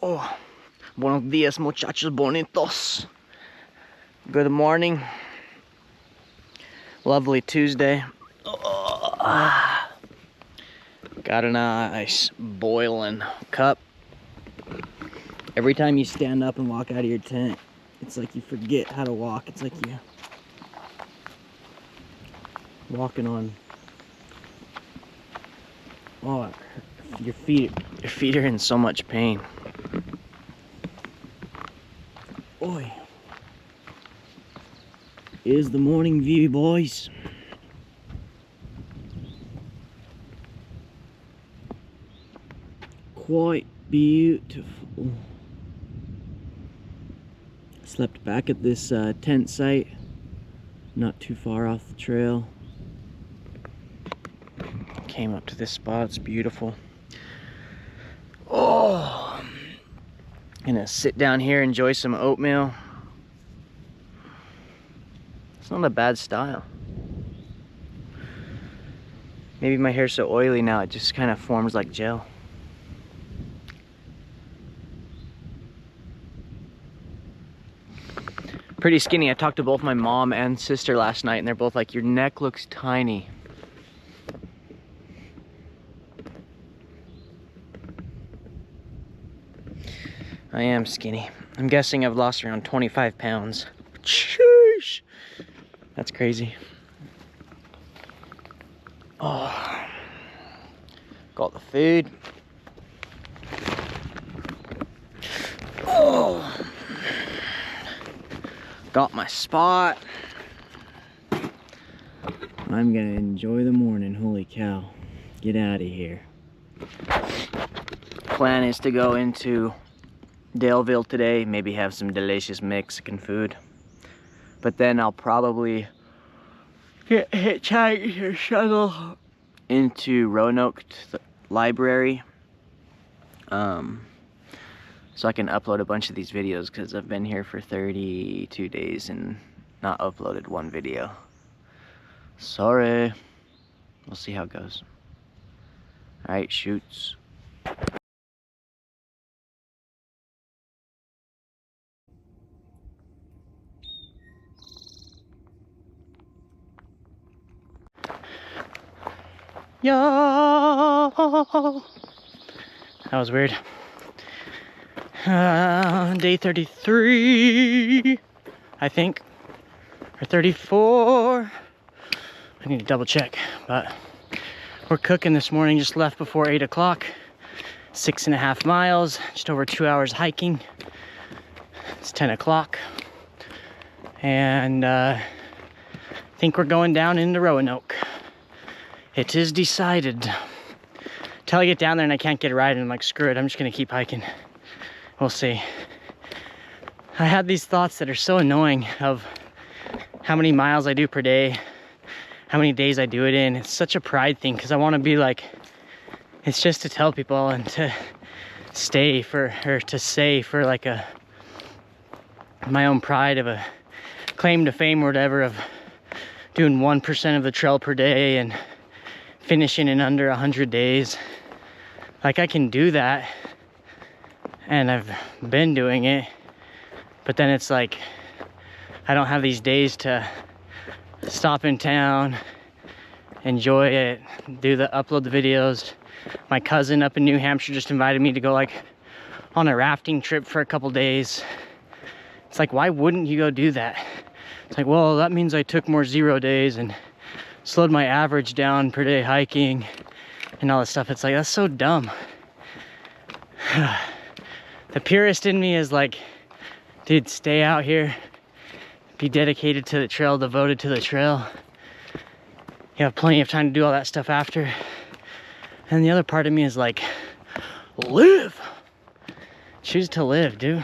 Oh, buenos días, muchachos bonitos. Good morning. Lovely Tuesday. Oh, got a nice boiling cup. Every time you stand up and walk out of your tent, it's like you forget how to walk. It's like you walking on, oh, your feet are in so much pain. Oi. Here's the morning view, boys. Quite beautiful. Slept back at this tent site, not too far off the trail. Came up to this spot, it's beautiful. Oh, gonna sit down here, enjoy some oatmeal. It's not a bad style. Maybe my hair's so oily now, it just kind of forms like gel. Pretty skinny. I talked to both my mom and sister last night and they're both like, your neck looks tiny. I am skinny. I'm guessing I've lost around 25 pounds. Sheesh. That's crazy. Oh, got the food. Oh, got my spot. I'm gonna enjoy the morning. Holy cow. Get out of here. Plan is to go into Daleville today, maybe have some delicious Mexican food. But then I'll probably get hitchhiked or shuttle into Roanoke to the library. So I can upload a bunch of these videos because I've been here for 32 days and not uploaded one video. Sorry. We'll see how it goes. Alright, shoots. Yo! That was weird. Day 33, I think, or 34. I need to double check, but we're cooking this morning. Just left before 8 o'clock. 6.5 miles, just over 2 hours hiking. It's 10 o'clock, and I think we're going down into Roanoke. It is decided. Till I get down there and I can't get a ride and I'm like, screw it, I'm just gonna keep hiking. We'll see. I had these thoughts that are so annoying of how many miles I do per day, how many days I do it in. It's such a pride thing because I want to be like, it's just to tell people and to stay for, or to say for like a, my own pride of a claim to fame or whatever of doing 1% of the trail per day and finishing in under 100 days. Like I can do that and I've been doing it, but then it's like I don't have these days to stop in town, enjoy it, upload the videos. My cousin up in New Hampshire just invited me to go like on a rafting trip for a couple days. It's like, why wouldn't you go do that? It's like, well, that means I took more 0 days and slowed my average down per day hiking and all this stuff. It's like, that's so dumb. The purist in me is like, dude, stay out here, be dedicated to the trail, devoted to the trail. You have plenty of time to do all that stuff after. And the other part of me is like, live. Choose to live, dude.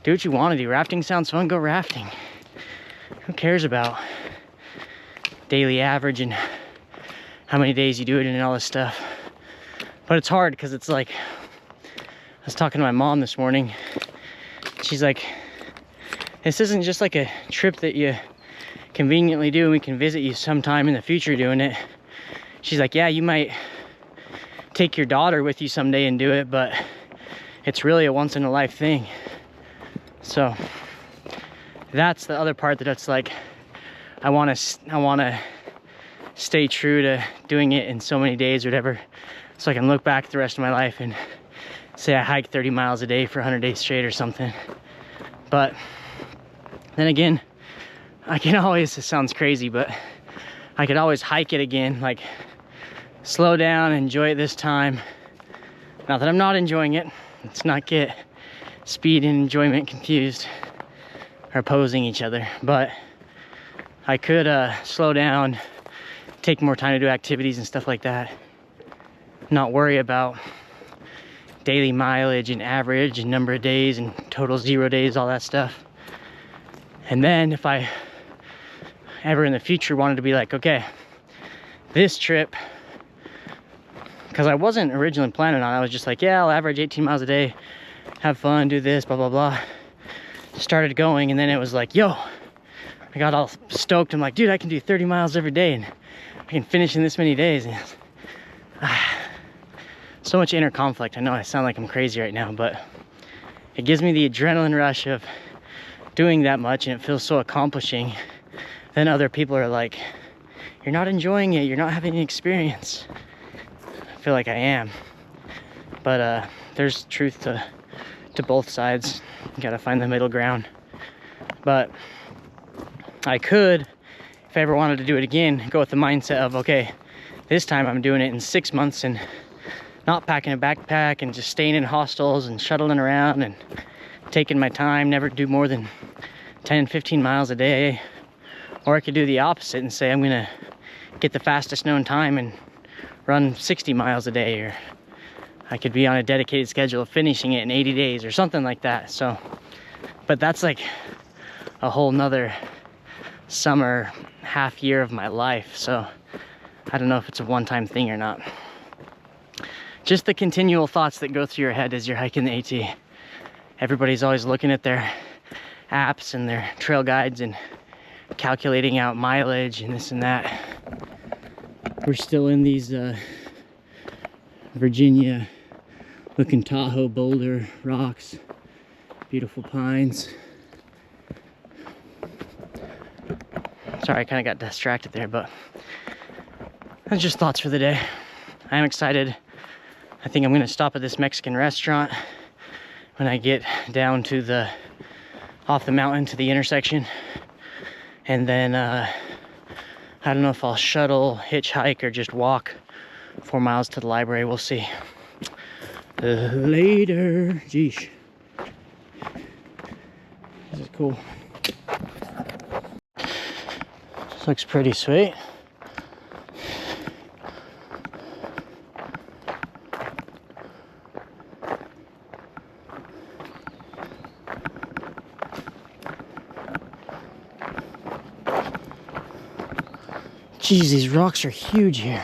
Do what you want to do. Rafting sounds fun, go rafting. Who cares about daily average and how many days you do it and all this stuff? But it's hard because it's like, I was talking to my mom this morning. She's like, this isn't just like a trip that you conveniently do and we can visit you sometime in the future doing it. She's like, yeah, you might take your daughter with you someday and do it, but it's really a once in a life thing. So that's the other part that it's like, I want to stay true to doing it in so many days or whatever, so I can look back the rest of my life and say I hiked 30 miles a day for 100 days straight or something. But then again, I can always, it sounds crazy, but I could always hike it again, like slow down, enjoy it this time. Not that I'm not enjoying it. Let's not get speed and enjoyment confused or opposing each other. But I could slow down, take more time to do activities and stuff like that. Not worry about daily mileage and average and number of days and total 0 days, all that stuff. And then if I ever in the future wanted to be like, okay, this trip, because I wasn't originally planning on it, I was just like, yeah, I'll average 18 miles a day, have fun, do this, blah, blah, blah. Started going, and then it was like, yo, I got all stoked. I'm like, dude, I can do 30 miles every day, and I can finish in this many days. And so much inner conflict. I know I sound like I'm crazy right now, but it gives me the adrenaline rush of doing that much, and it feels so accomplishing. Then other people are like, you're not enjoying it, you're not having an experience. I feel like I am, but there's truth to both sides. You gotta find the middle ground. But I could, if I ever wanted to do it again, go with the mindset of, okay, this time I'm doing it in 6 months and not packing a backpack and just staying in hostels and shuttling around and taking my time, never do more than 10, 15 miles a day. Or I could do the opposite and say, I'm gonna get the fastest known time and run 60 miles a day. Or I could be on a dedicated schedule of finishing it in 80 days or something like that. So, but that's like a whole nother summer, half year of my life. So I don't know if it's a one-time thing or not. Just the continual thoughts that go through your head as you're hiking the AT. Everybody's always looking at their apps and their trail guides and calculating out mileage and this and that. We're still in these Virginia looking Tahoe boulder rocks, beautiful pines. Sorry, I kind of got distracted there, but that's just thoughts for the day. I am excited. I think I'm gonna stop at this Mexican restaurant when I get down to the off the mountain to the intersection, and then I don't know if I'll shuttle, hitchhike, or just walk 4 miles to the library. We'll see. Later. Geesh. This is cool. This looks pretty sweet. Geez, these rocks are huge here.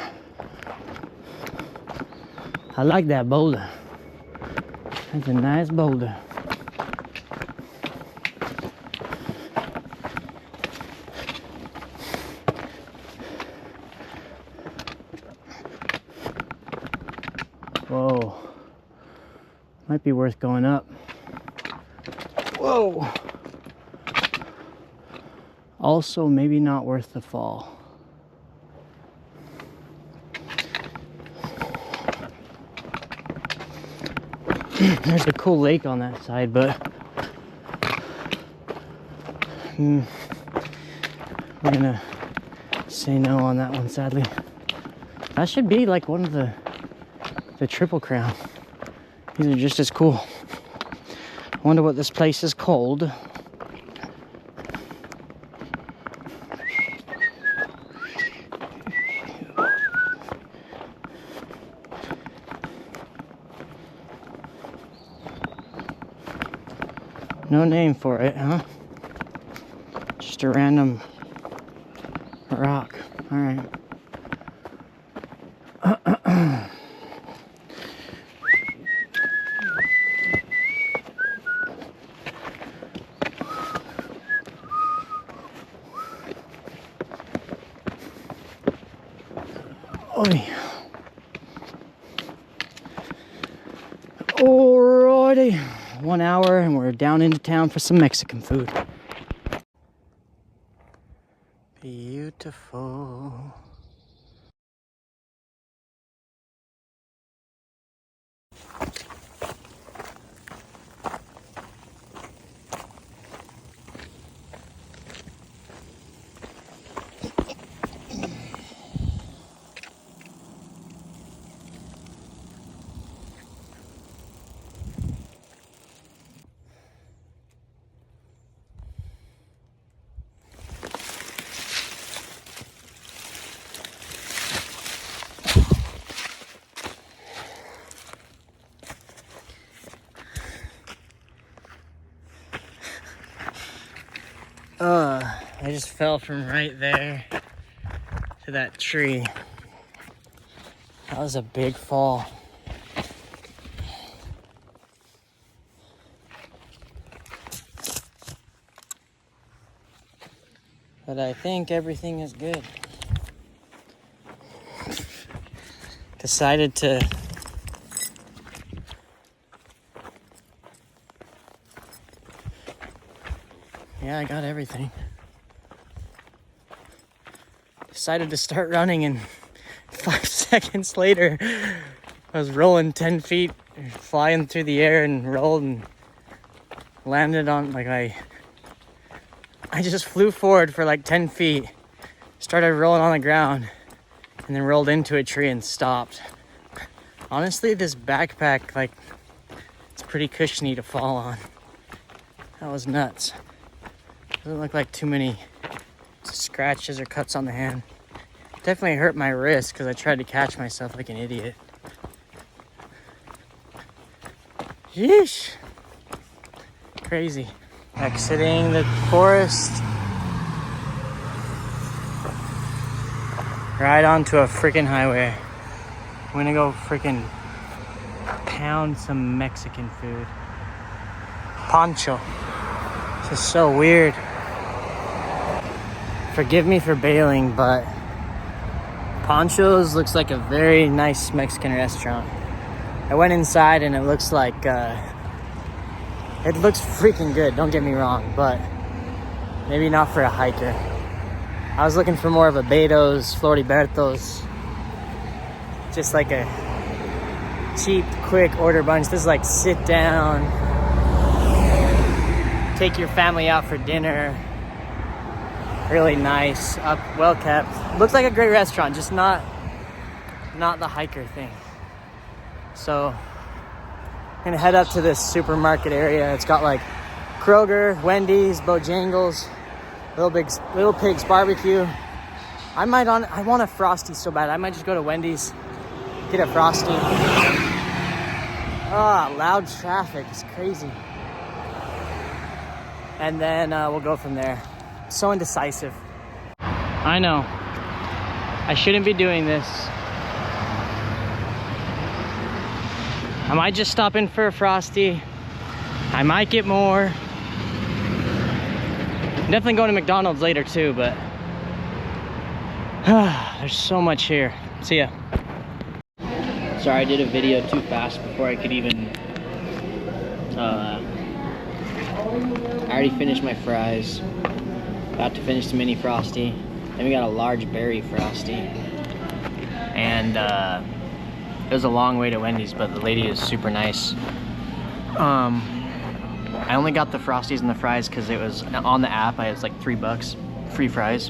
I like that boulder. That's a nice boulder. Whoa. Might be worth going up. Whoa. Also, maybe not worth the fall. There's a cool lake on that side, but we're gonna say no on that one, sadly. That should be like one of the Triple Crown. These are just as cool. I wonder what this place is called. No name for it, huh? Just a random rock. All right. Oi. All Alrighty, 1 hour and we're down into town for some Mexican food. Beautiful. I just fell from right there to that tree. That was a big fall. But I think everything is good. Decided to yeah, I got everything. Decided to start running, and 5 seconds later, I was rolling 10 feet, flying through the air, and rolled and landed on, like, I just flew forward for like 10 feet, started rolling on the ground, and then rolled into a tree and stopped. Honestly, this backpack, like, it's pretty cushiony to fall on. That was nuts. Doesn't look like too many scratches or cuts on the hand. Definitely hurt my wrist because I tried to catch myself like an idiot. Yeesh. Crazy. Exiting the forest. Right onto a freaking highway. I'm gonna go freaking pound some Mexican food. Poncho. This is so weird. Forgive me for bailing, but Poncho's looks like a very nice Mexican restaurant. I went inside and it looks like, it looks freaking good, don't get me wrong, but maybe not for a hiker. I was looking for more of a Beto's, Floriberto's, just like a cheap, quick order bunch. This is like sit down, take your family out for dinner. Really nice, well kept. Looks like a great restaurant, just not the hiker thing. So I'm gonna head up to this supermarket area. It's got like Kroger, Wendy's, Bojangles, Little Pigs Barbecue. I want a Frosty so bad. I might just go to Wendy's, get a Frosty. Loud traffic, it's crazy. And then we'll go from there. So indecisive. I know. I shouldn't be doing this. I might just stop in for a Frosty. I might get more. I'm definitely going to McDonald's later too, but there's so much here. See ya. Sorry, I did a video too fast before I could even I already finished my fries. About to finish the mini Frosty. Then we got a large berry Frosty. And it was a long way to Wendy's, but the lady is super nice. I only got the Frosties and the fries because it was on the app. It was like $3, free fries.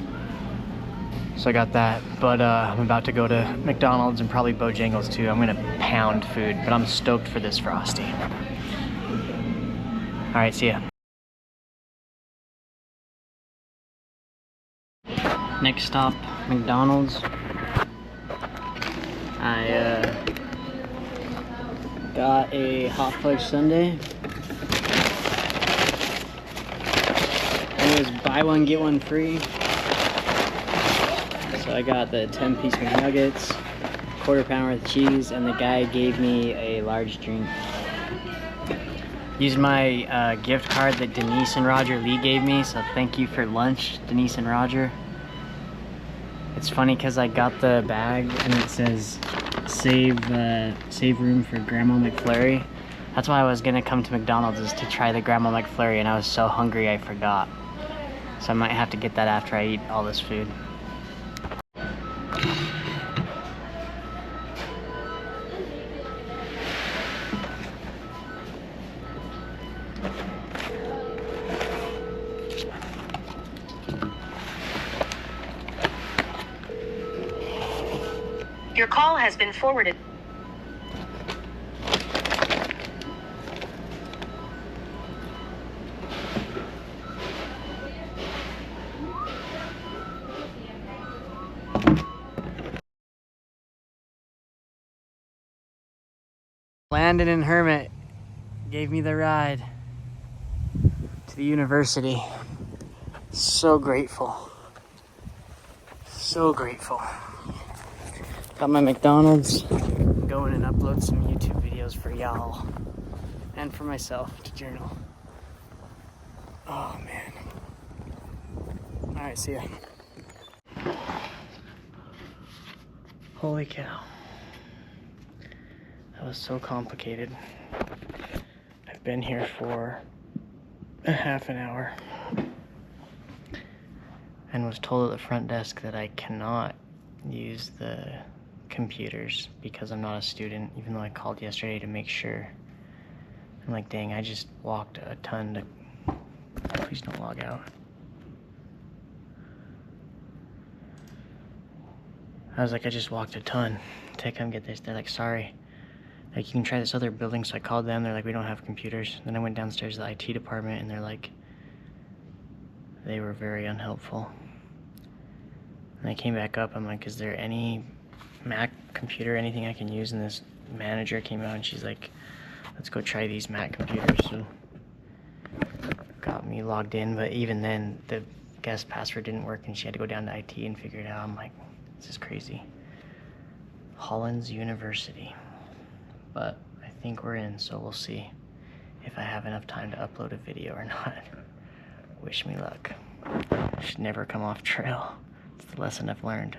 So I got that. But I'm about to go to McDonald's and probably Bojangles too. I'm gonna pound food, but I'm stoked for this Frosty. All right, see ya. Next stop, McDonald's. I got a hot fudge sundae. And it was buy one, get one free. So I got the 10-piece McNuggets, quarter pounder with cheese, and the guy gave me a large drink. Used my gift card that Denise and Roger Lee gave me, so thank you for lunch, Denise and Roger. It's funny because I got the bag and it says save room for Grandma McFlurry. That's why I was gonna come to McDonald's, is to try the Grandma McFlurry, and I was so hungry I forgot. So I might have to get that after I eat all this food. Your call has been forwarded. Landin and Hermit gave me the ride to the university. So grateful. So grateful. Got my McDonald's. Going and upload some YouTube videos for y'all. And for myself to journal. Oh man. Alright, see ya. Holy cow. That was so complicated. I've been here for a half an hour and was told at the front desk that I cannot use the computers because I'm not a student, even though I called yesterday to make sure. I'm like, dang, I just walked a ton to... Please don't log out. I was like, I just walked a ton to come get this. They're like, sorry. Like, you can try this other building. So I called them. They're like, we don't have computers. Then I went downstairs to the IT department, and they're like, they were very unhelpful. And I came back up. I'm like, is there any Mac computer, anything I can use? And this manager came out, and she's like, let's go try these Mac computers. So got me logged in, but even then, the guest password didn't work, and she had to go down to IT and figure it out. I'm like, this is crazy. Hollins University. But I think we're in, so we'll see if I have enough time to upload a video or not. Wish me luck. Should never come off trail. It's the lesson I've learned.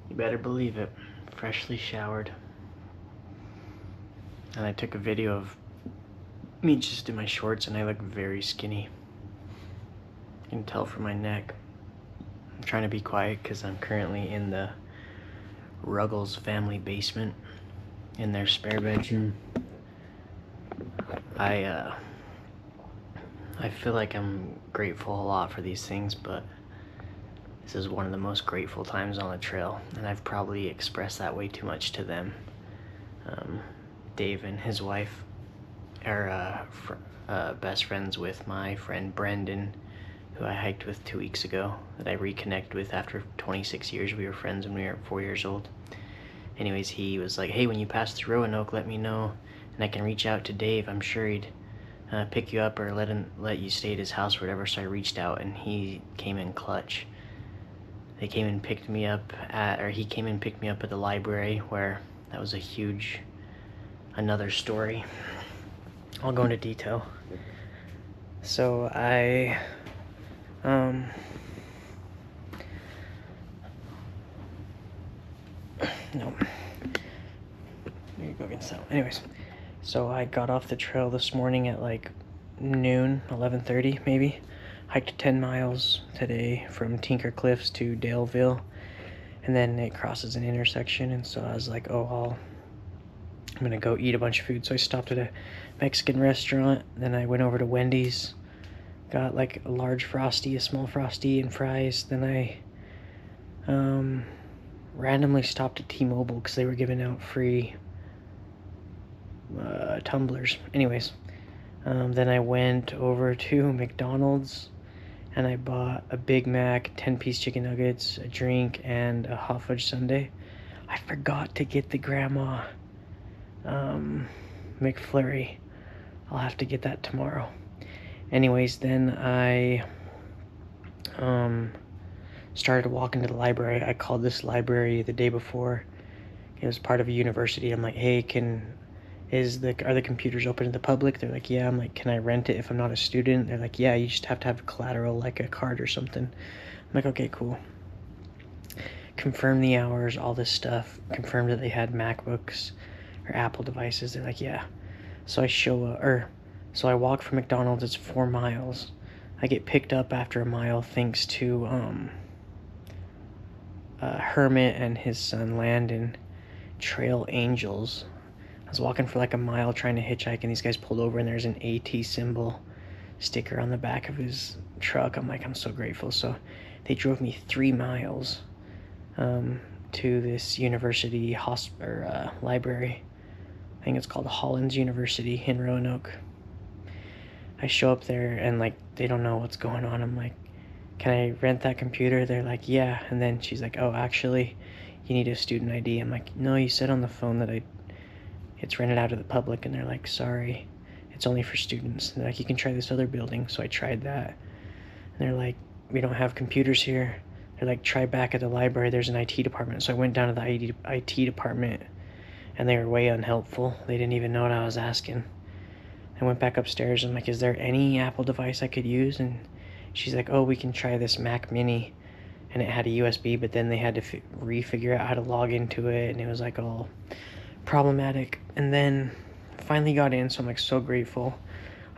You better believe it. Freshly showered. And I took a video of me just in my shorts, and I look very skinny. You can tell from my neck. I'm trying to be quiet because I'm currently in the Ruggles family basement in their spare bedroom. I feel like I'm grateful a lot for these things, but this is one of the most grateful times on the trail, and I've probably expressed that way too much to them. Dave and his wife are best friends with my friend Brenden, who I hiked with 2 weeks ago, that I reconnected with after 26 years. We were friends when we were 4 years old. Anyways, he was like, hey, when you pass through Roanoke, let me know, and I can reach out to Dave. I'm sure he'd pick you up or let you stay at his house or whatever. So I reached out, and he came in clutch. They came and picked me up he came and picked me up at the library, where that was a huge, another story. I'll go into detail. So I no. There you go against that one. Anyways, so I got off the trail this morning at like noon, 11:30 maybe. Hiked 10 miles today from Tinker Cliffs to Daleville, and then it crosses an intersection, and so I was like, oh, I'm gonna go eat a bunch of food. So I stopped at a Mexican restaurant, then I went over to Wendy's, got like a large Frosty, a small Frosty, and fries. Then I randomly stopped at T-Mobile because they were giving out free tumblers. Anyways, then I went over to McDonald's, and I bought a Big Mac, 10-piece chicken nuggets, a drink, and a hot fudge sundae. I forgot to get the Grandma McFlurry. I'll have to get that tomorrow. Anyways, then I started walking to the library. I called this library the day before. It was part of a university. I'm like, hey, are the computers open to the public? They're like, yeah. I'm like, can I rent it if I'm not a student? They're like, yeah, you just have to have collateral, like a card or something. I'm like, okay, cool. Confirmed the hours, all this stuff. Confirmed that they had MacBooks. or Apple devices. They're like, yeah. So I show up, so I walk from McDonald's. It's 4 miles. I get picked up after a mile thanks to Hermit and his son Landin, trail angels. I was walking for like a mile trying to hitchhike, and these guys pulled over, and there's an AT symbol sticker on the back of his truck. I'm like, I'm so grateful. So they drove me 3 miles to this university library. I think it's called Hollins University in Roanoke. I show up there, and like they don't know what's going on. I'm like, can I rent that computer? They're like, yeah. And then she's like, oh, actually, you need a student ID. I'm like, no, you said on the phone that it's rented out to the public. And they're like, sorry, it's only for students. And they're like, you can try this other building. So I tried that. And they're like, we don't have computers here. They're like, try back at the library. There's an IT department. So I went down to the IT department, and they were way unhelpful. They didn't even know what I was asking. I went back upstairs. I'm like, is there any Apple device I could use? And she's like, oh, we can try this Mac Mini. And it had a USB, but then they had to refigure out how to log into it, and it was like all problematic. And then finally got in, so I'm like so grateful.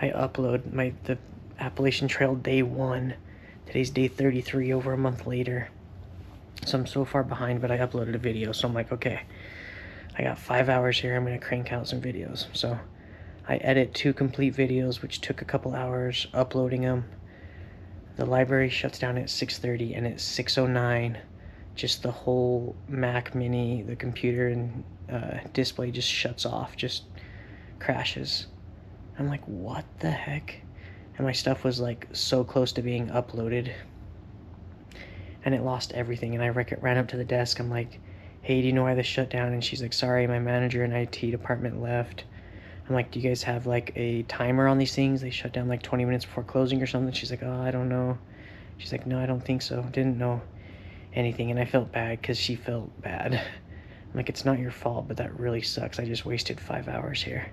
I upload the Appalachian Trail day 1. Today's day 33, over a month later. So I'm so far behind, but I uploaded a video, so I'm like, okay, I got 5 hours here. I'm gonna crank out some videos. So I edit 2 complete videos, which took a couple hours uploading them. The library shuts down at 6:30, and at 6:09, just the whole Mac Mini, the computer and display just shuts off, just crashes. I'm like, what the heck? And my stuff was like so close to being uploaded, and it lost everything. And I ran up to the desk. I'm like, hey, do you know why this shut down? And she's like, sorry, my manager and IT department left. I'm like, do you guys have like a timer on these things? They shut down like 20 minutes before closing or something. She's like, oh, I don't know. She's like, no, I don't think so. Didn't know anything. And I felt bad because she felt bad. I'm like, it's not your fault, but that really sucks. I just wasted 5 hours here.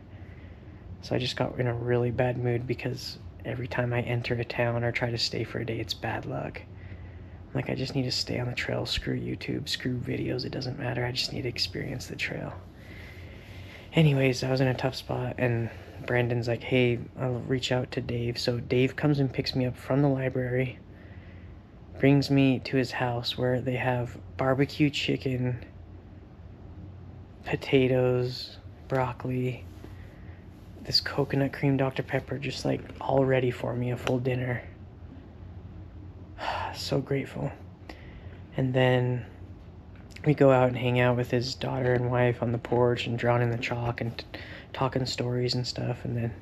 So I just got in a really bad mood because every time I enter a town or try to stay for a day, it's bad luck. I'm like, I just need to stay on the trail. Screw YouTube, screw videos. It doesn't matter. I just need to experience the trail. Anyways, I was in a tough spot, and Brenden's like, hey, I'll reach out to Dave. So Dave comes and picks me up from the library, brings me to his house where they have barbecue chicken, potatoes, broccoli, this coconut cream Dr. Pepper, just like all ready for me, a full dinner. So grateful. And then we go out and hang out with his daughter and wife on the porch and drawing in the chalk and talking stories and stuff. And then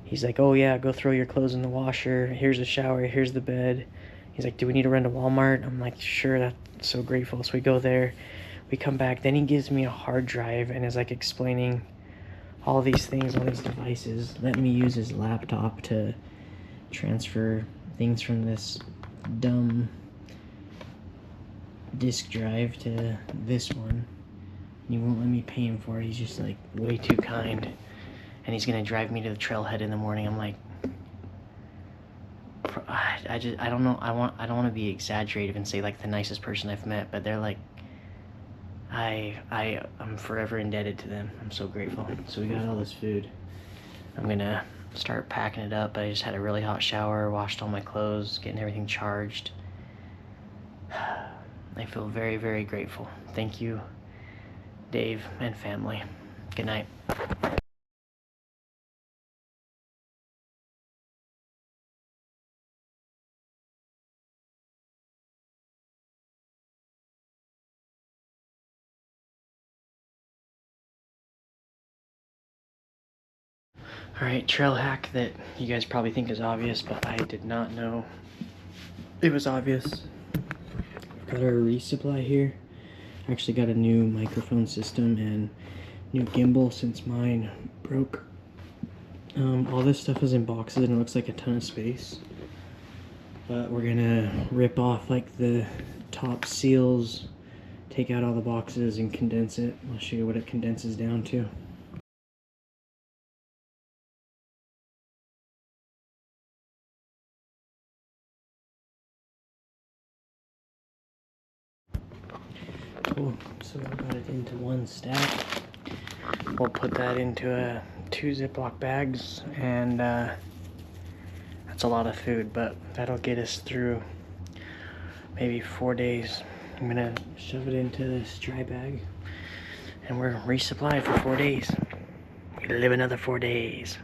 he's like, oh yeah, go throw your clothes in the washer. Here's the shower. Here's the bed. He's like, do we need to run to Walmart? I'm like, sure, that's so grateful. So we go there. We come back. Then he gives me a hard drive and is like explaining all these things, all these devices. Let me use his laptop to transfer things from this dumb disk drive to this one. He won't let me pay him for it. He's just like way too kind, and he's gonna drive me to the trailhead in the morning. I'm like, I don't know. I don't want to be exaggerative and say like the nicest person I've met, but they're like, I'm forever indebted to them. I'm so grateful. So we got all this food. I'm gonna start packing it up. I just had a really hot shower, washed all my clothes, getting everything charged. I feel very, very grateful. Thank you, Dave and family. Good night. Alright, trail hack that you guys probably think is obvious, but I did not know it was obvious. I've got our resupply here. I actually got a new microphone system and new gimbal since mine broke. All this stuff is in boxes and it looks like a ton of space. But we're gonna rip off like the top seals, take out all the boxes and condense it. I'll show you what it condenses down to. Cool, so I got it into one stack. We'll put that into 2 Ziploc bags, and that's a lot of food, but that'll get us through maybe 4 days. I'm gonna shove it into this dry bag, and we're resupplied for 4 days. We live another 4 days.